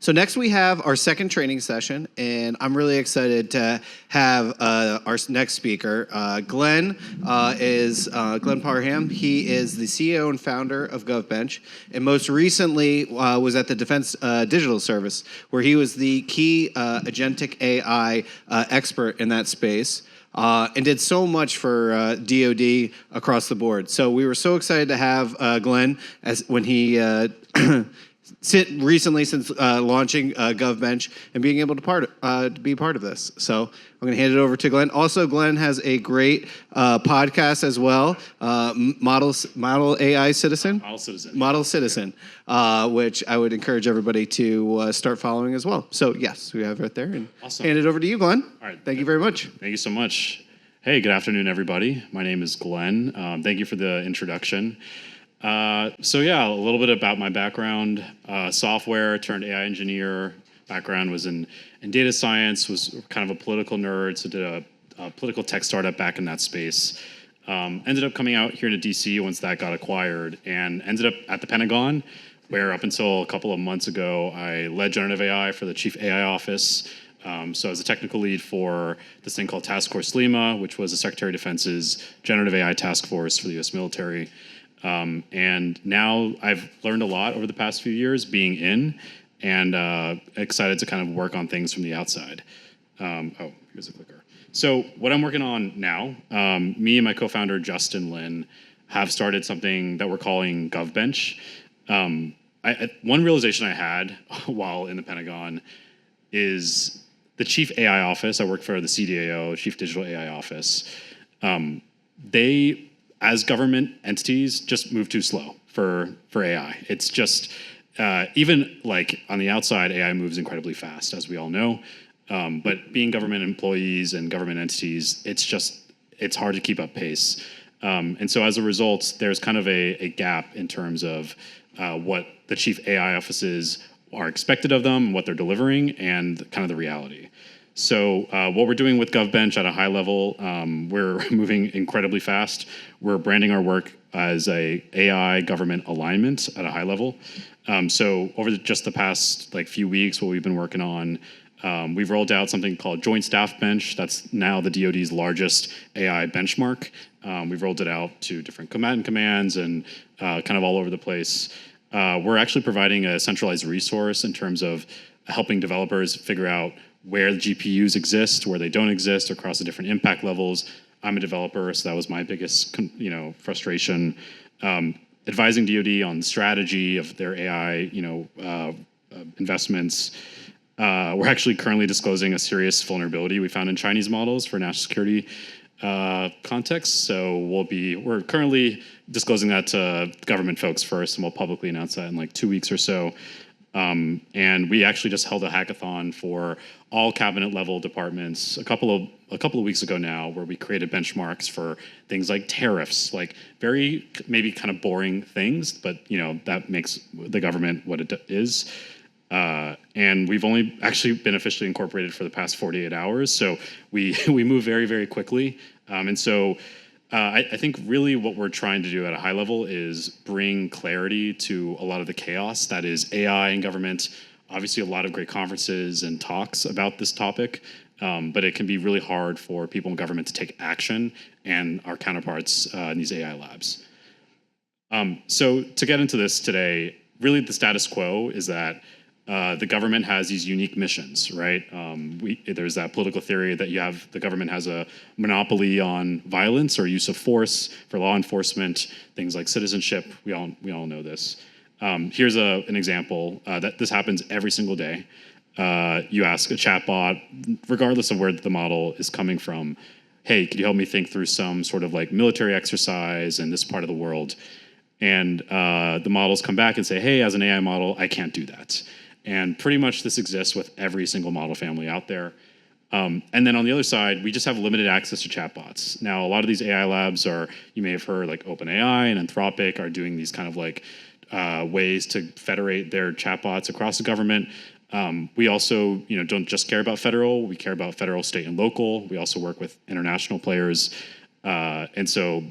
So next we have our second training session, and I'm really excited to have our next speaker. Glenn is Glenn Parham. He is the CEO and founder of GovBench, and most recently was at the Defense Digital Service, where he was the key agentic AI expert in that space. And did so much for DoD across the board. So we were so excited to have Glenn when he recently since launching GovBench and being able to be part of this. So I'm going to hand it over to Glenn. Also, Glenn has a great podcast as well, Model AI Citizen. Model Citizen, which I would encourage everybody to start following as well. So yes, we have it right there. And awesome. Hand it over to you, Glenn. All right. Thank you very much. Thank you so much. Hey, good afternoon, everybody. My name is Glenn. Thank you for the introduction. So yeah, a little bit about my background. Software turned AI engineer. Background was in data science, was kind of a political nerd, so did a political tech startup back in that space. Ended up coming out here to DC once that got acquired, and ended up at the Pentagon, where up until a couple of months ago, I led generative AI for the Chief AI Office. So I was a technical lead for this thing called Task Force Lima, which was the Secretary of Defense's generative AI task force for the US military. And now I've learned a lot over the past few years being in, and excited to kind of work on things from the outside. Oh, here's a clicker. So what I'm working on now, me and my co-founder Justin Lin have started something that we're calling GovBench. One realization I had while in the Pentagon is the Chief AI Office. I work for the CDAO, Chief Digital AI Office. They, as government entities, just move too slow for AI. It's just, even like on the outside, AI moves incredibly fast, as we all know. But being government employees and government entities, it's hard to keep up pace. And so as a result, there's kind of a gap in terms of what the chief AI offices are expected of them, what they're delivering, and kind of the reality. So what we're doing with GovBench at a high level, we're moving incredibly fast. We're branding our work as a AI government alignment at a high level. So over just the past few weeks, what we've been working on, we've rolled out something called Joint Staff Bench. That's now the DoD's largest AI benchmark. We've rolled it out to different combatant commands and kind of all over the place. We're actually providing a centralized resource in terms of helping developers figure out where the GPUs exist, where they don't exist across the different impact levels. I'm a developer, so that was my biggest frustration. Advising DoD on strategy of their AI investments. We're actually currently disclosing a serious vulnerability we found in Chinese models for national security context. So we're currently disclosing that to government folks first, and we'll publicly announce that in 2 weeks or so. And we actually just held a hackathon for all cabinet level departments a couple of weeks ago now, where we created benchmarks for things like tariffs, very maybe kind of boring things, but that makes the government what it is. And we've only actually been officially incorporated for the past 48 hours, so we move very, very quickly. And so I think really what we're trying to do at a high level is bring clarity to a lot of the chaos that is AI in government. Obviously, a lot of great conferences and talks about this topic, but it can be really hard for people in government to take action, and our counterparts in these AI labs. So to get into this today, really the status quo is that the government has these unique missions, right? There's that political theory that the government has a monopoly on violence or use of force for law enforcement, things like citizenship. We all know this. Here's an example that this happens every single day. You ask a chatbot, regardless of where the model is coming from, hey, could you help me think through some sort of military exercise in this part of the world? And the models come back and say, hey, as an AI model, I can't do that. And pretty much this exists with every single model family out there. And then on the other side, we just have limited access to chatbots. Now, a lot of these AI labs you may have heard OpenAI and Anthropic are doing these kind of ways to federate their chatbots across the government. We also don't just care about federal, we care about federal, state, and local. We also work with international players. And so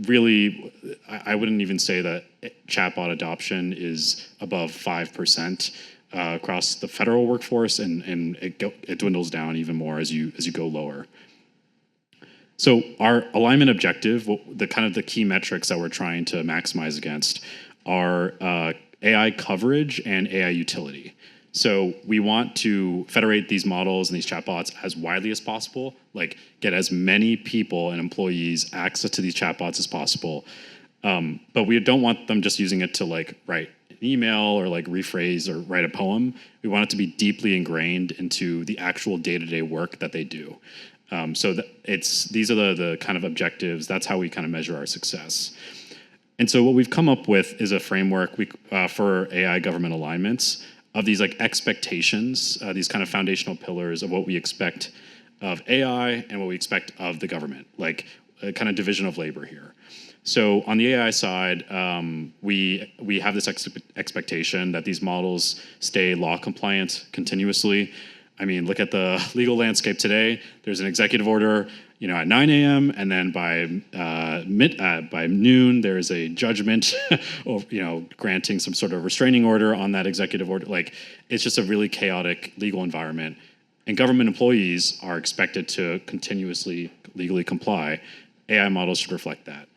really, I wouldn't even say that chatbot adoption is above 5%. across the federal workforce, and it dwindles down even more as you go lower. So our alignment objective, the key metrics that we're trying to maximize against are AI coverage and AI utility. So we want to federate these models and these chatbots as widely as possible, like get as many people and employees access to these chatbots as possible. But we don't want them just using it to like write an email or like rephrase or write a poem. We want it to be deeply ingrained into the actual day-to-day work that they do. These are the kind of objectives. That's how we kind of measure our success. And so what we've come up with is a framework for AI government alignments of these like expectations, these kind of foundational pillars of what we expect of AI and what we expect of the government, like a kind of division of labor here. So on the AI side, we have this expectation that these models stay law compliant continuously. I mean, look at the legal landscape today. There's an executive order, at 9 a.m. and then by noon there is a judgment, or granting some sort of restraining order on that executive order. Like, it's just a really chaotic legal environment, and government employees are expected to continuously legally comply. AI models should reflect that.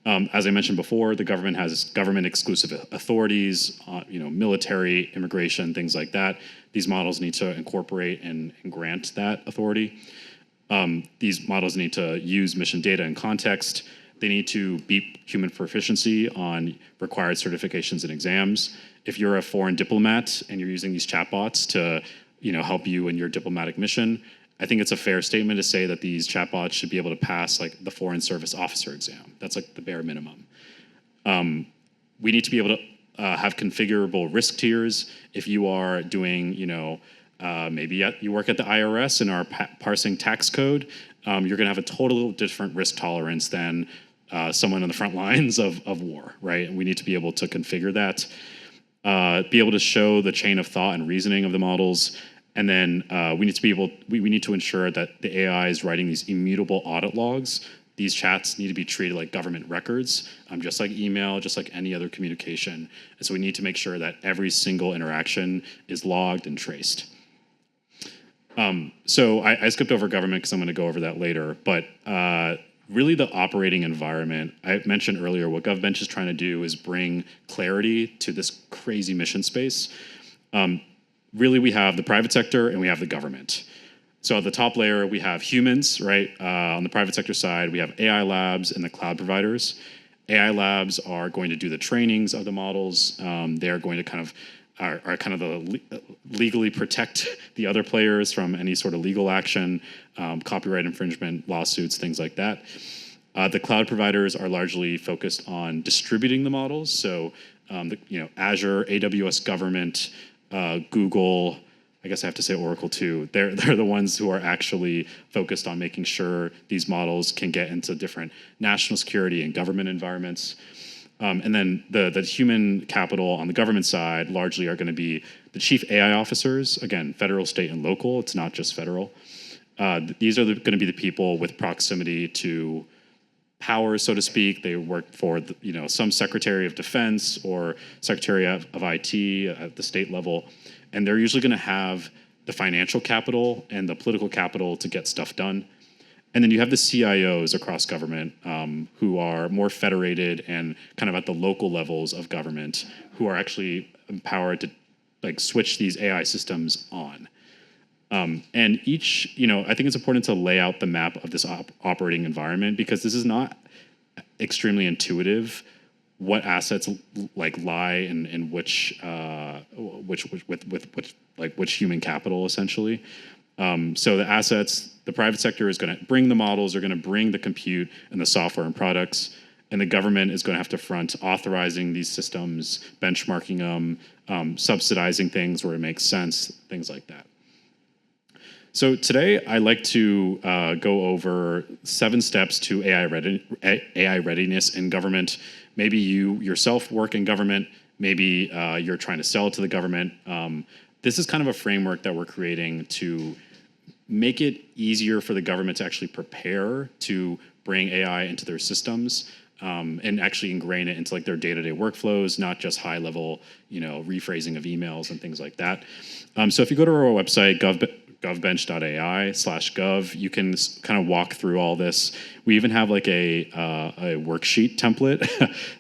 As I mentioned before, the government has government-exclusive authorities, military, immigration, things like that. These models need to incorporate and grant that authority. These models need to use mission data and context. They need to beat human proficiency on required certifications and exams. If you're a foreign diplomat and you're using these chatbots to, help you in your diplomatic mission, I think it's a fair statement to say that these chatbots should be able to pass like the Foreign Service Officer exam. That's like the bare minimum. We need to be able to have configurable risk tiers. If you are doing, maybe you work at the IRS and are parsing tax code, you're going to have a totally different risk tolerance than someone on the front lines of war, right? And we need to be able to configure that, be able to show the chain of thought and reasoning of the models. And then we need to ensure that the AI is writing these immutable audit logs. These chats need to be treated like government records, just like email, just like any other communication. And so we need to make sure that every single interaction is logged and traced. So I skipped over government because I'm going to go over that later. But really the operating environment, I mentioned earlier, what GovBench is trying to do is bring clarity to this crazy mission space. Really, we have the private sector and we have the government. So at the top layer, we have humans, right? On the private sector side, we have AI labs and the cloud providers. AI labs are going to do the trainings of the models. They're going to legally protect the other players from any sort of legal action, copyright infringement, lawsuits, things like that. The cloud providers are largely focused on distributing the models. So, Azure, AWS government, Google, I guess I have to say Oracle too. They're the ones who are actually focused on making sure these models can get into different national security and government environments. And then the human capital on the government side largely are going to be the chief AI officers, again, federal, state, and local. It's not just federal. These are going to be the people with proximity to power, so to speak. They work for some Secretary of Defense or Secretary of IT at the state level. And they're usually going to have the financial capital and the political capital to get stuff done. And then you have the CIOs across government who are more federated and kind of at the local levels of government, who are actually empowered to like switch these AI systems on. And each, I think it's important to lay out the map of this operating environment, because this is not extremely intuitive what assets like lie in which human capital essentially. So the assets, the private sector is going to bring the models, are going to bring the compute and the software and products, and the government is going to have to front authorizing these systems, benchmarking them, subsidizing things where it makes sense, things like that. So today, I like to go over 7 steps to AI readiness in government. Maybe you yourself work in government. Maybe you're trying to sell to the government. This is kind of a framework that we're creating to make it easier for the government to actually prepare to bring AI into their systems. and actually ingrain it into like their day-to-day workflows, not just high-level, rephrasing of emails and things like that. So if you go to our website, govbench.ai/gov, you can kind of walk through all this. We even have like a worksheet template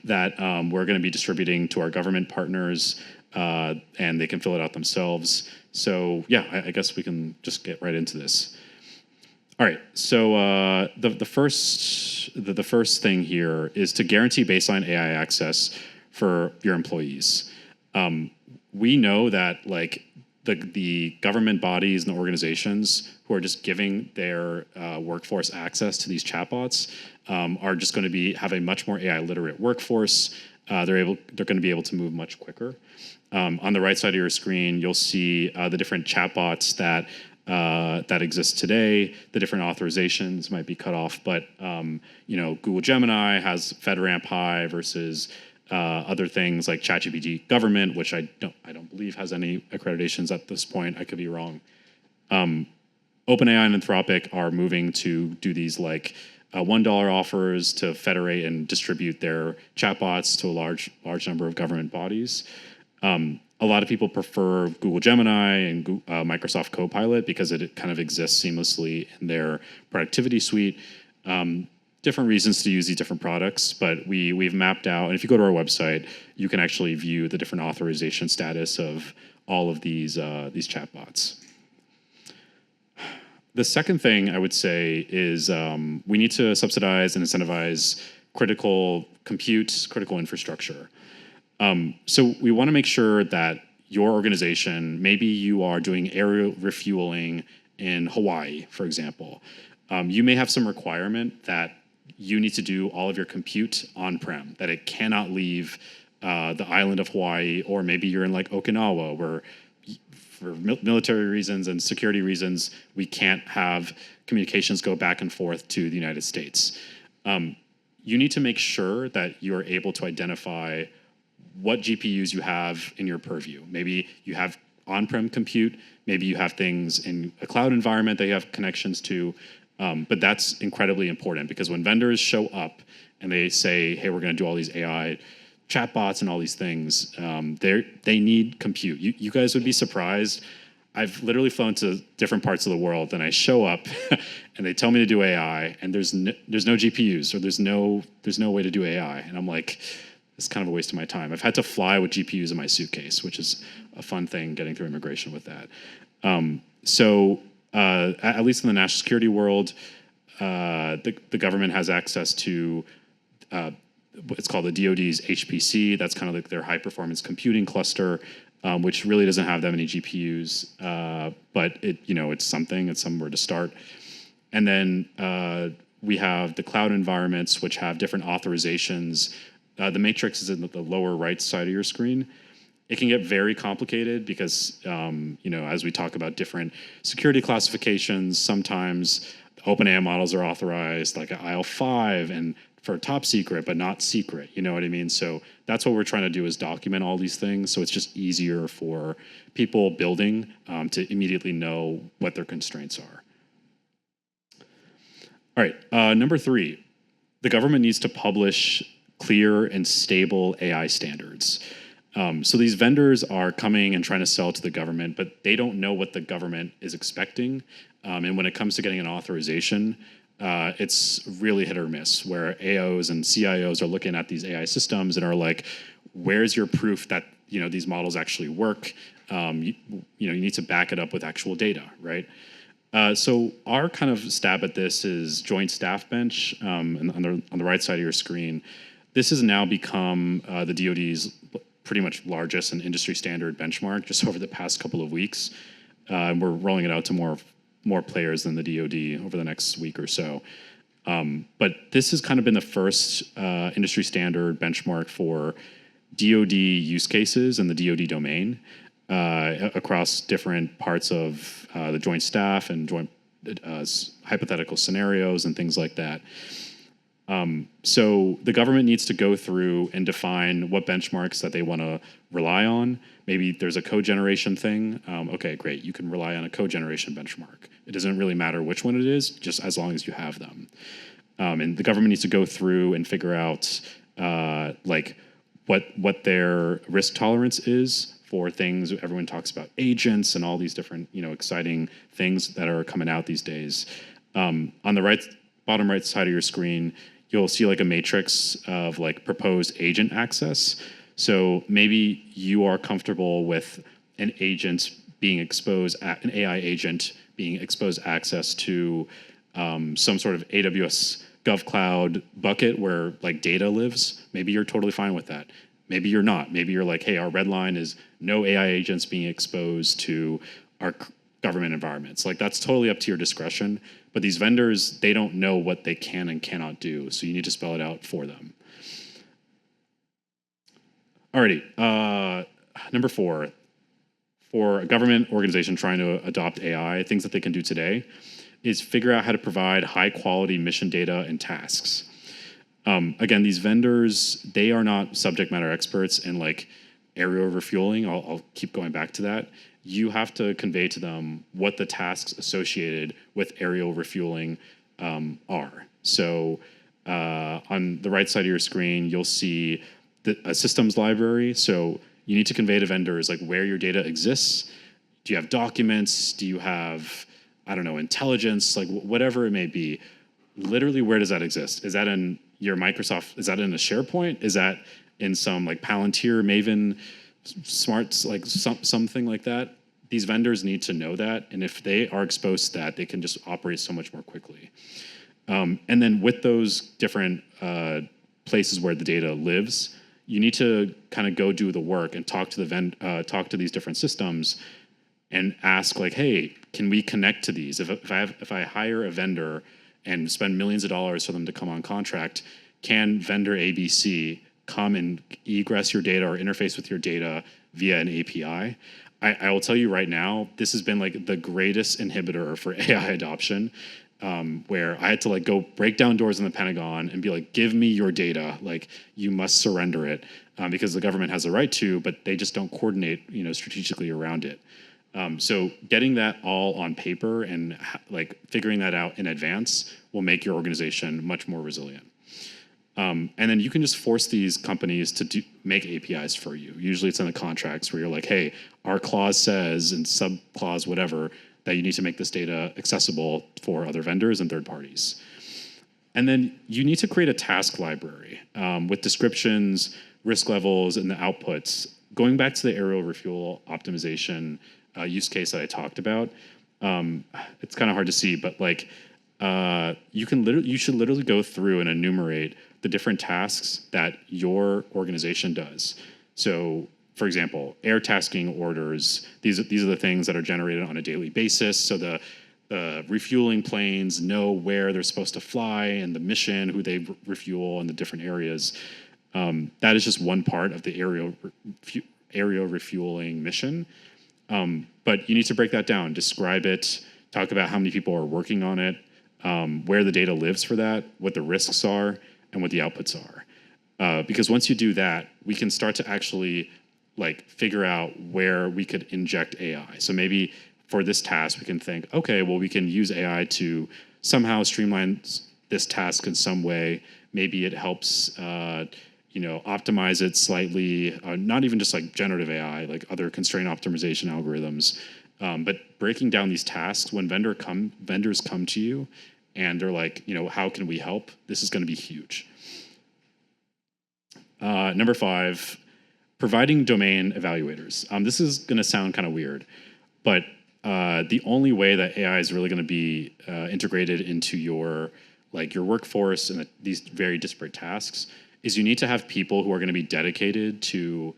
that we're going to be distributing to our government partners, and they can fill it out themselves. So yeah, I guess we can just get right into this. All right. So the first thing here is to guarantee baseline AI access for your employees. We know that like the government bodies and organizations who are just giving their workforce access to these chatbots are just going to have a much more AI literate workforce. They're going to be able to move much quicker. On the right side of your screen, you'll see the different chatbots that exist today. The different authorizations might be cut off, but Google Gemini has FedRAMP High versus other things like ChatGPT Government, which I don't believe has any accreditations at this point. I could be wrong. OpenAI and Anthropic are moving to do these like $1 offers to federate and distribute their chatbots to a large number of government bodies. A lot of people prefer Google Gemini and Microsoft Copilot because it kind of exists seamlessly in their productivity suite. Different reasons to use these different products, but we've mapped out, and if you go to our website, you can actually view the different authorization status of all of these chatbots. The second thing I would say is we need to subsidize and incentivize critical compute, critical infrastructure. So we want to make sure that your organization, maybe you are doing aerial refueling in Hawaii, for example. You may have some requirement that you need to do all of your compute on-prem, that it cannot leave the island of Hawaii, or maybe you're in like Okinawa, where for military reasons and security reasons, we can't have communications go back and forth to the United States. You need to make sure that you're able to identify what GPUs you have in your purview. Maybe you have on-prem compute, maybe you have things in a cloud environment that you have connections to, but that's incredibly important because when vendors show up and they say, hey, we're gonna do all these AI chatbots and all these things, they need compute. You guys would be surprised. I've literally flown to different parts of the world and I show up and they tell me to do AI and there's no GPUs or there's no way to do AI. And I'm like, it's kind of a waste of my time. I've had to fly with GPUs in my suitcase, which is a fun thing getting through immigration with that. At least in the national security world, the government has access to what's called the DoD's HPC. That's kind of like their high performance computing cluster, which really doesn't have that many GPUs, but it's something. It's somewhere to start. And then we have the cloud environments, which have different authorizations. The matrix is in the lower right side of your screen. It can get very complicated because, as we talk about different security classifications, sometimes OpenAI models are authorized like an IL5 and for top secret, but not secret. You know what I mean? So that's what we're trying to do is document all these things. So it's just easier for people building to immediately know what their constraints are. All right, number 3, the government needs to publish clear and stable AI standards. So these vendors are coming and trying to sell to the government, but they don't know what the government is expecting. And when it comes to getting an authorization, it's really hit or miss, where AOs and CIOs are looking at these AI systems and are like, where's your proof that these models actually work? You need to back it up with actual data, right? So our kind of stab at this is Joint Staff Bench on the right side of your screen. This has now become the DoD's pretty much largest and industry standard benchmark just over the past couple of weeks. And we're rolling it out to more players than the DoD over the next week or so. But this has kind of been the first industry standard benchmark for DoD use cases in the DoD domain across different parts of the joint staff and joint hypothetical scenarios and things like that. So the government needs to go through and define what benchmarks that they want to rely on. Maybe there's a code generation thing. Okay, great. You can rely on a code generation benchmark. It doesn't really matter which one it is, just as long as you have them. And the government needs to go through and figure out like what their risk tolerance is for things. Everyone talks about agents and all these different, exciting things that are coming out these days. On the bottom right side of your screen, you'll see like a matrix of like proposed agent access. So maybe you are comfortable with an agent being exposed, an AI agent being exposed access to some sort of AWS GovCloud bucket where like data lives. Maybe you're totally fine with that. Maybe you're not. Maybe you're like, hey, our red line is no AI agents being exposed to our government environments. Like that's totally up to your discretion. But these vendors, they don't know what they can and cannot do. So you need to spell it out for them. Alrighty, number 4, for a government organization trying to adopt AI, things that they can do today is figure out how to provide high quality mission data and tasks. Again, these vendors, they are not subject matter experts in like aerial refueling. I'll keep going back to that. You have to convey to them what the tasks associated with aerial refueling are. So on the right side of your screen, you'll see a systems library. So you need to convey to vendors like where your data exists. Do you have documents? Do you have, I don't know, intelligence? Like whatever it may be. Literally, where does that exist? Is that in your Microsoft? Is that in a SharePoint? Is that in some like Palantir, Maven, Smarts, like something like that? These vendors need to know that, and if they are exposed to that, they can just operate so much more quickly. And then with those different places where the data lives, you need to kind of go do the work and talk to talk to these different systems, and ask like, hey, can we connect to these? If I hire a vendor and spend millions of dollars for them to come on contract, can vendor ABC come and egress your data or interface with your data via an API? I will tell you right now, this has been like the greatest inhibitor for AI adoption, where I had to like go break down doors in the Pentagon and be like, give me your data, like you must surrender it, because the government has the right to, but they just don't coordinate, strategically around it. So getting that all on paper and like figuring that out in advance will make your organization much more resilient. And then you can just force these companies to make APIs for you. Usually it's in the contracts where you're like, hey, our clause says and sub-clause whatever that you need to make this data accessible for other vendors and third parties. And then you need to create a task library with descriptions, risk levels, and the outputs. Going back to the aerial refuel optimization use case that I talked about, it's kind of hard to see, but like you should literally go through and enumerate the different tasks that your organization does. So, for example, air tasking orders, these are the things that are generated on a daily basis. So the refueling planes know where they're supposed to fly and the mission, who they refuel, and the different areas. That is just one part of the aerial refueling mission. But you need to break that down, describe it, talk about how many people are working on it, where the data lives for that, what the risks are, and what the outputs are. Because once you do that, we can start to actually like figure out where we could inject AI. So maybe for this task, we can think, okay, well, we can use AI to somehow streamline this task in some way. Maybe it helps, optimize it slightly, not even just like generative AI, like other constraint optimization algorithms, but breaking down these tasks when vendors come to you and they're like, how can we help? This is going to be huge. Number 5, providing domain evaluators. This is going to sound kind of weird, but the only way that AI is really going to be integrated into your workforce and these very disparate tasks is you need to have people who are going to be dedicated to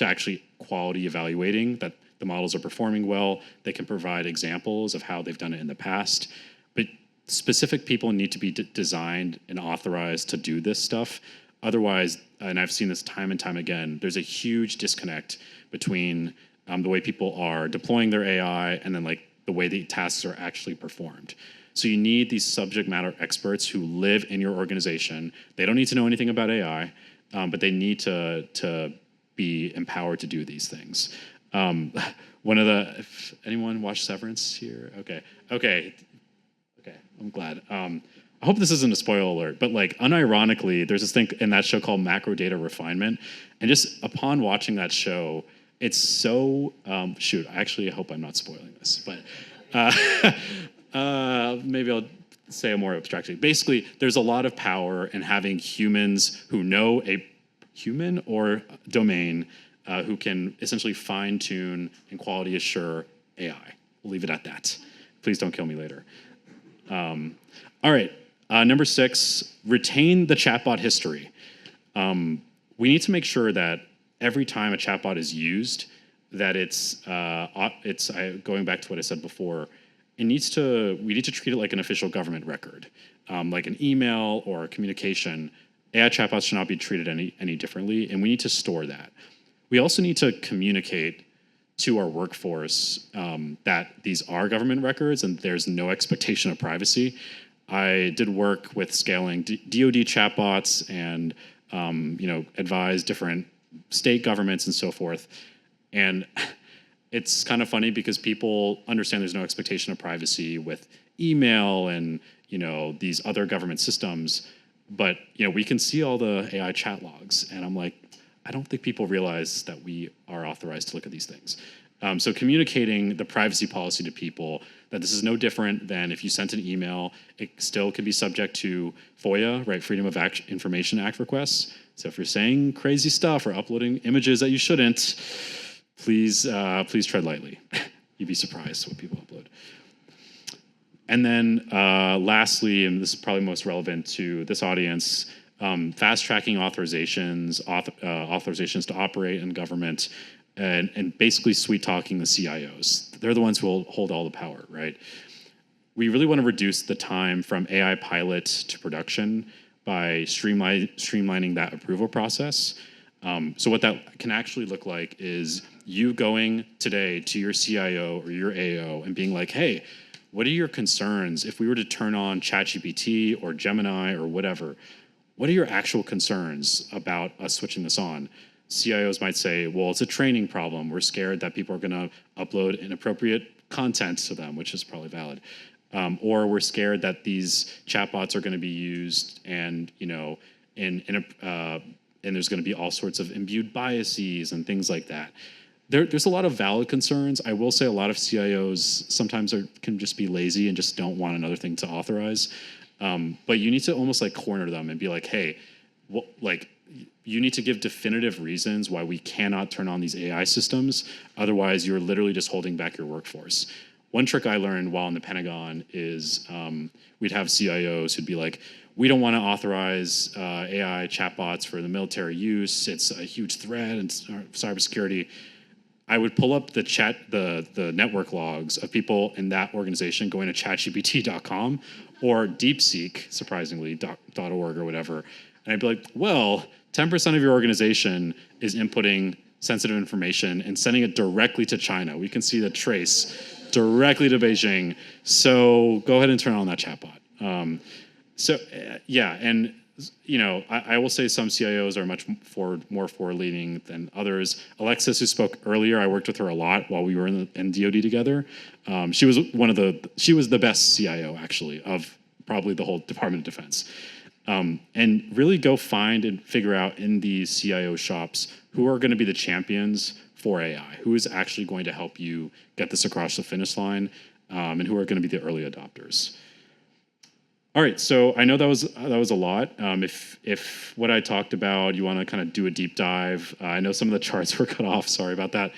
actually quality evaluating that the models are performing well. They can provide examples of how they've done it in the past, but specific people need to be designed and authorized to do this stuff. Otherwise, and I've seen this time and time again, there's a huge disconnect between the way people are deploying their AI and then like the way the tasks are actually performed. So you need these subject matter experts who live in your organization. They don't need to know anything about AI, but they need to be empowered to do these things. If anyone watched Severance here? Okay, I'm glad. I hope this isn't a spoiler alert, but like unironically, there's this thing in that show called macro data refinement. And just upon watching that show, it's so, shoot, I actually hope I'm not spoiling this, but maybe I'll say it more abstractly. Basically, there's a lot of power in having humans who know a human or domain who can essentially fine tune and quality assure AI. We'll leave it at that. Please don't kill me later. All right, number 6, retain the chatbot history. We need to make sure that every time a chatbot is used, that it's going back to what I said before, we need to treat it like an official government record, like an email or a communication. AI chatbots should not be treated any differently, and we need to store that. We also need to communicate to our workforce that these are government records and there's no expectation of privacy. I did work with scaling DoD chatbots and advise different state governments and so forth. And it's kind of funny because people understand there's no expectation of privacy with email and these other government systems, but we can see all the AI chat logs, and I'm like, I don't think people realize that we are authorized to look at these things. So communicating the privacy policy to people, that this is no different than if you sent an email, it still can be subject to FOIA, right? Freedom of Information Act requests. So if you're saying crazy stuff or uploading images that you shouldn't, please tread lightly. You'd be surprised what people upload. And then lastly, and this is probably most relevant to this audience, fast tracking authorizations to operate in government, and basically sweet talking the CIOs. They're the ones who will hold all the power, right? We really want to reduce the time from AI pilot to production by streamlining that approval process. So what that can actually look like is you going today to your CIO or your AO and being like, hey, what are your concerns if we were to turn on ChatGPT or Gemini or whatever? What are your actual concerns about us switching this on? CIOs might say, well, it's a training problem. We're scared that people are going to upload inappropriate content to them, which is probably valid. Or we're scared that these chatbots are going to be used and, and there's going to be all sorts of imbued biases and things like that. There's a lot of valid concerns. I will say a lot of CIOs sometimes can just be lazy and just don't want another thing to authorize. But you need to almost like corner them and be like, hey, you need to give definitive reasons why we cannot turn on these AI systems. Otherwise, you're literally just holding back your workforce. One trick I learned while in the Pentagon is we'd have CIOs who'd be like, we don't want to authorize AI chatbots for the military use. It's a huge threat and cybersecurity. I would pull up the network logs of people in that organization going to chatgpt.com or DeepSeek, surprisingly, .org or whatever. And I'd be like, well, 10% of your organization is inputting sensitive information and sending it directly to China. We can see the trace directly to Beijing. So go ahead and turn on that chatbot. I will say some CIOs are much more forward-leaning than others. Alexis, who spoke earlier, I worked with her a lot while we were in DoD together. She was the best CIO actually of probably the whole Department of Defense. And really go find and figure out in these CIO shops who are going to be the champions for AI, who is actually going to help you get this across the finish line, and who are going to be the early adopters. All right, so I know that was a lot. If what I talked about, you want to kind of do a deep dive, I know some of the charts were cut off. Sorry about that.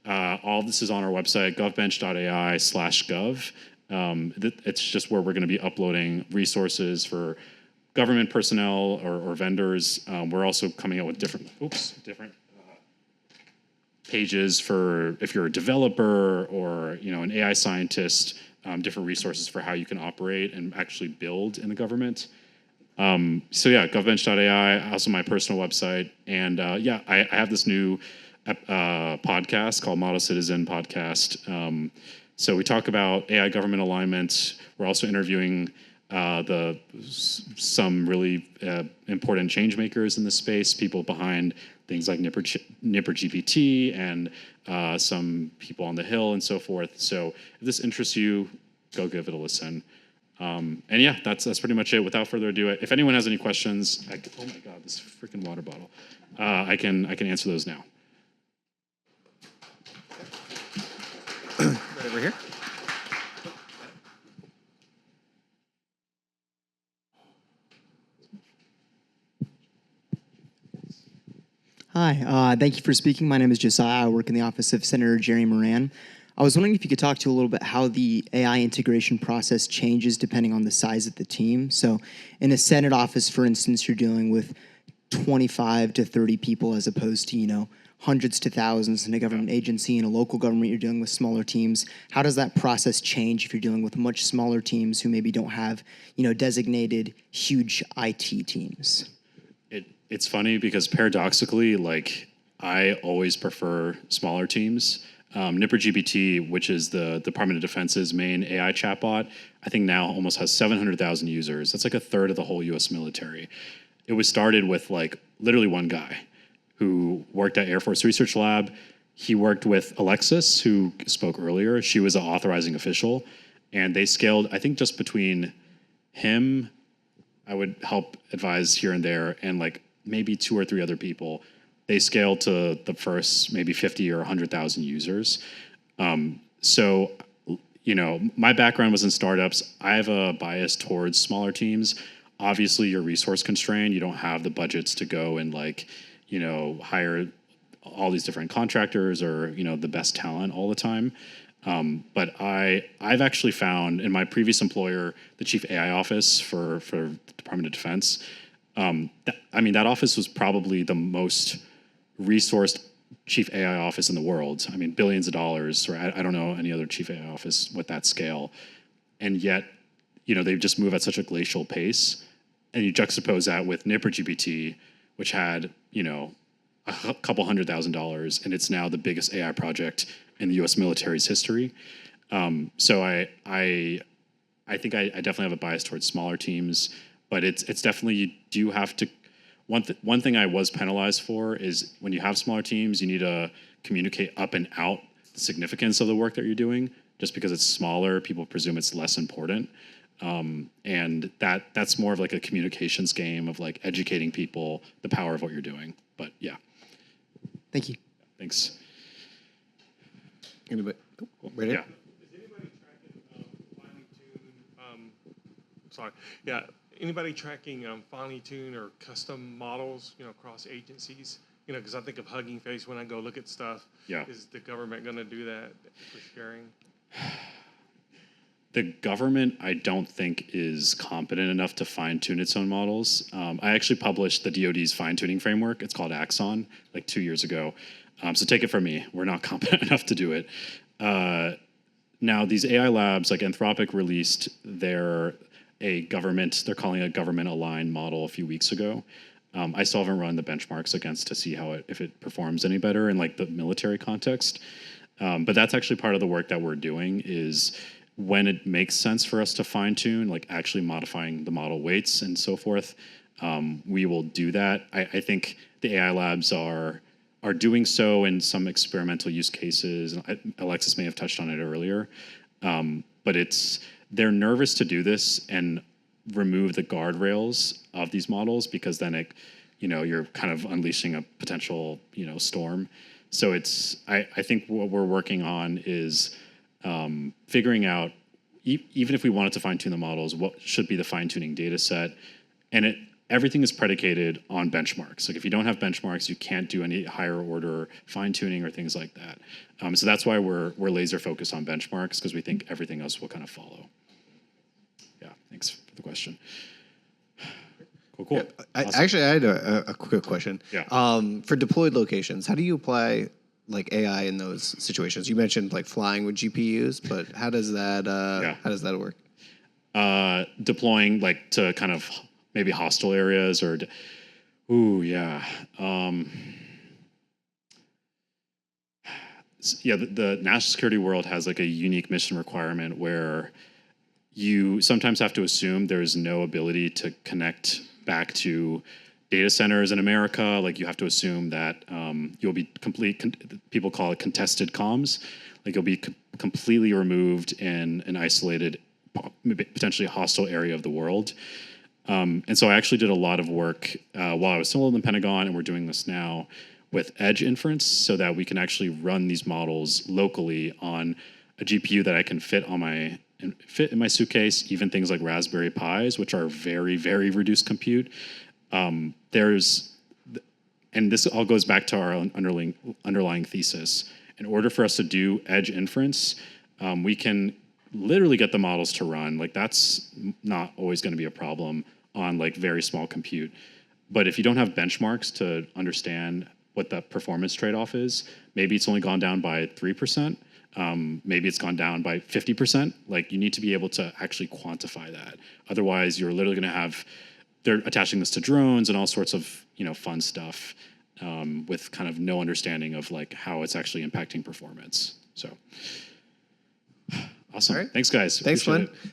All of this is on our website, govbench.ai/gov. It's just where we're going to be uploading resources for government personnel or vendors. We're also coming out with different pages for if you're a developer or an AI scientist. Different resources for how you can operate and actually build in the government. GovBench.ai, also my personal website. And I have this new podcast called Model Citizen Podcast. So we talk about AI government alignment. We're also interviewing some really important change makers in the space, people behind things like Nipper GPT and some people on the Hill and so forth. So if this interests you, go give it a listen. And yeah, that's pretty much it. Without further ado, if anyone has any questions, oh my God, this freaking water bottle. I can answer those now. Right over here. Hi, thank you for speaking. My name is Josiah. I work in the office of Senator Jerry Moran. I was wondering if you could talk to a little bit how the AI integration process changes depending on the size of the team. So in a Senate office, for instance, you're dealing with 25 to 30 people as opposed to, hundreds to thousands in a government agency. In a local government, you're dealing with smaller teams. How does that process change if you're dealing with much smaller teams who maybe don't have, designated huge IT teams? It's funny because paradoxically, like, I always prefer smaller teams. NipperGPT, which is the Department of Defense's main AI chatbot, I think now almost has 700,000 users. That's like a third of the whole U.S. military. It was started with like literally one guy who worked at Air Force Research Lab. He worked with Alexis, who spoke earlier. She was an authorizing official, and they scaled, I think, just between him, I would help advise here and there, and like maybe 2 or 3 other people. They scaled to the first maybe 50 or 100,000 users. So, my background was in startups. I have a bias towards smaller teams. Obviously, you're resource constrained. You don't have the budgets to go and hire all these different contractors or, the best talent all the time. But I've actually found in my previous employer, the chief AI office for the Department of Defense, that office was probably the most resourced chief AI office in the world. I mean, billions of dollars, or I don't know any other chief AI office with that scale. And yet, they've just moved at such a glacial pace. And you juxtapose that with NipperGPT, which had, a couple $100,000, and it's now the biggest AI project in the U.S. military's history. So I think I definitely have a bias towards smaller teams, but it's definitely, you do have to. One thing I was penalized for is when you have smaller teams, you need to communicate up and out the significance of the work that you're doing. Just because it's smaller, people presume it's less important. And that's more of like a communications game of like educating people the power of what you're doing. But yeah. Thank you. Thanks. Anybody? Right Yeah. here? Is anybody tracking finely tuned? Sorry. Yeah. Anybody tracking finely tuned or custom models, across agencies? Because I think of Hugging Face when I go look at stuff. Yeah. Is the government going to do that for sharing? The government, I don't think, is competent enough to fine-tune its own models. I actually published the DoD's fine-tuning framework. It's called Axon, like 2 years ago. So take it from me. We're not competent enough to do it. Now, these AI labs, like Anthropic released they're calling a government-aligned model a few weeks ago. I still haven't run the benchmarks against to see if it performs any better in like the military context. But that's actually part of the work that we're doing is when it makes sense for us to fine tune, like actually modifying the model weights and so forth, we will do that. I think the AI labs are doing so in some experimental use cases. Alexis may have touched on it earlier, but they're nervous to do this and remove the guardrails of these models because then you're kind of unleashing a potential storm. So I think what we're working on is figuring out, even if we wanted to fine-tune the models, what should be the fine-tuning data set. And everything is predicated on benchmarks. Like if you don't have benchmarks, you can't do any higher order fine-tuning or things like that. So that's why we're laser focused on benchmarks, because we think everything else will kind of follow. Yeah, thanks for the question. Cool. Yeah, Awesome. Actually, I had a quick question. Yeah. For deployed locations, how do you apply like AI in those situations? You mentioned like flying with GPUs, but how does that work? Deploying like to kind of maybe hostile areas or, the national security world has like a unique mission requirement where you sometimes have to assume there's no ability to connect back to data centers in America. Like you have to assume that you'll be people call it contested comms. Like you'll be completely removed in an isolated potentially a hostile area of the world. And so I actually did a lot of work while I was still in the Pentagon, and we're doing this now with edge inference so that we can actually run these models locally on a GPU that I can fit in my suitcase, even things like Raspberry Pis, which are very, very reduced compute. And this all goes back to our underlying thesis. In order for us to do edge inference, we can literally get the models to run. Like, that's not always going to be a problem on like very small compute. But if you don't have benchmarks to understand what the performance trade-off is, maybe it's only gone down by 3%. Maybe it's gone down by 50%. Like, you need to be able to actually quantify that. Otherwise, you're literally going to have, they're attaching this to drones and all sorts of, fun stuff with kind of no understanding of like how it's actually impacting performance. So awesome. All right. Thanks, guys. Thanks, Appreciate Glenn. it.